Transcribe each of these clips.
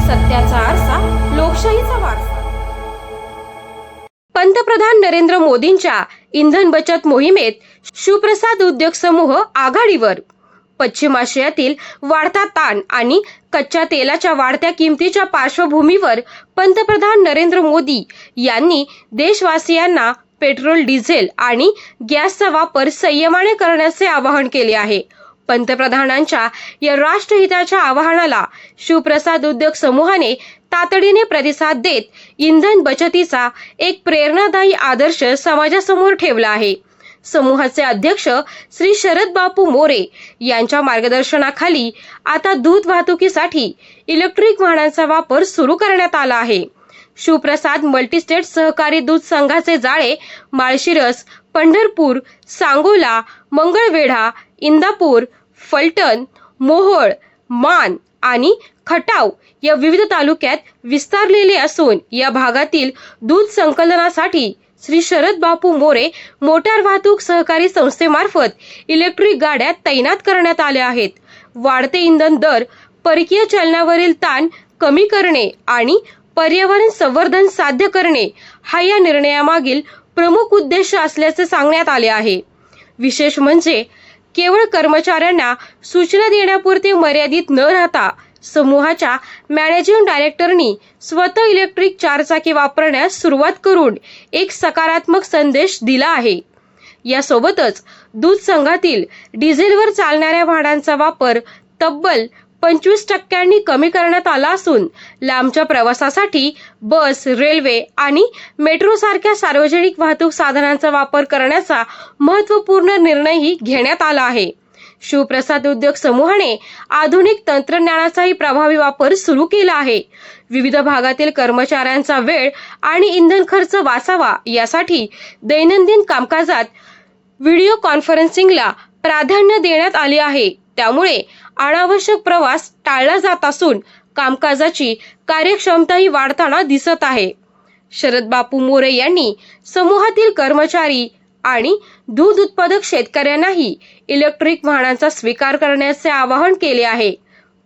सत्याचा आरसा, लोकशाहीचा वारसा। पंतप्रधान नरेंद्र मोदींच्या इंधन बचत मोहिमेत शिवप्रसाद उद्योग समूह आघाडीवर। पश्चिम आशियातील वाढता ताण आणि कच्च्या तेलाच्या वाढत्या किमतीच्या पार्श्वभूमीवर पंतप्रधान नरेंद्र मोदी यांनी देशवासियांना पेट्रोल, डिझेल आणि गॅसचा वापर संयमाने करण्याचे आवाहन केले आहे। पंतप्रधानांच्या या राष्ट्रहिताच्या आवाहनाला शिवप्रसाद उद्योग समूहाने तातडीने प्रतिसाद देत इंधन बचतीचा एक प्रेरणादायी आदर्श समाजासमोर ठेवला आहे। समूहाचे अध्यक्ष श्री शरद बापू मोरे यांच्या मार्गदर्शनाखाली आता दूध वाहतुकीसाठी इलेक्ट्रिक वाहनांचा वापर सुरू करण्यात आला आहे। शिवप्रसाद मल्टीस्टेट सहकारी दूध संघाचे जाळे माळशिरस, पंढरपूर, सांगोला, मंगळवेढा, इंदापूर, फलटण, मोहोळ, मान आणि खटाव या विविध तालुक्यात विस्तारलेले असून या भागातील दूध संकलनासाठी श्री शरद बापू मोरे मोटार वाहतूक सहकारी संस्थेमार्फत इलेक्ट्रिक गाड्या तैनात करण्यात आल्या आहेत। वाढते इंधन दर, परकीय चलनावरील ताण कमी करणे आणि पर्यावरण संवर्धन साध्य करणे हा या निर्णयामागील प्रमुख उद्देश असल्याचे सांगण्यात आले आहे। विशेष म्हणजे केवळ कर्मचाऱ्यांना सूचना देण्यापुरते मर्यादित न राहता समूहाच्या मॅनेजिंग डायरेक्टरनी स्वतः इलेक्ट्रिक चारचाकी वापरण्यास सुरुवात करून एक सकारात्मक संदेश दिला आहे। यासोबतच दूध संघातील डिझेलवर चालणाऱ्या वाहनांचा वापर तब्बल 25% कमी करण्यात आला असून लांबच्या प्रवासासाठी बस, रेल्वे आणि मेट्रो सारख्या सार्वजनिक वाहतूक साधनांचा वापर करण्याचा महत्त्वपूर्ण निर्णयही घेण्यात आला आहे। शिवप्रसाद उद्योग समूहाने आधुनिक तंत्रज्ञानाचाही प्रभावी वापर सुरू केला आहे। विविध भागातील कर्मचाऱ्यांचा वेळ आणि इंधन खर्च वाचावा यासाठी दैनंदिन कामकाजात व्हिडिओ कॉन्फरन्सिंगला प्राधान्य देण्यात आले आहे। त्यामुळे अनावश्यक प्रवास टाळला जात असून कामकाजाची कार्यक्षमताही वाढताना दिसत आहे। शरद बापू मोरे यांनी समूहातील कर्मचारी आणि दूध उत्पादक शेतकऱ्यांनाही इलेक्ट्रिक वाहनांचा स्वीकार करण्याचे आवाहन केले आहे।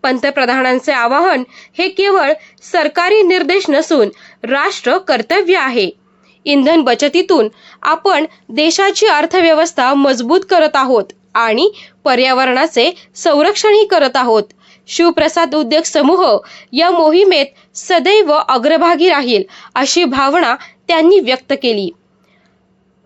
पंतप्रधानांचे आवाहन हे केवळ सरकारी निर्देश नसून राष्ट्र कर्तव्य आहे। इंधन बचतीतून आपण देशाची अर्थव्यवस्था मजबूत करत आहोत आणि पर्यावरणाचे संरक्षणही करत आहोत। शिवप्रसाद उद्योग समूह या मोहिमेत सदैव अग्रभागी राहील अशी भावना त्यांनी व्यक्त केली।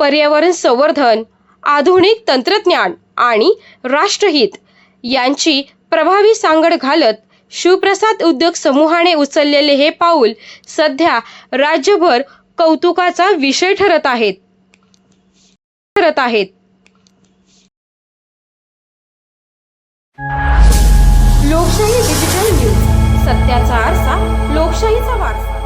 पर्यावरण संवर्धन, आधुनिक तंत्रज्ञान आणि राष्ट्रहित यांची प्रभावी सांगड घालत शिवप्रसाद उद्योग समूहाने उचललेले हे पाऊल सध्या राज्यभर कौतुकाचा विषय ठरत आहेत। लोकशाही डिजिटल न्यूज, सत्याचा आरसा, लोकशाहीचा वारसा।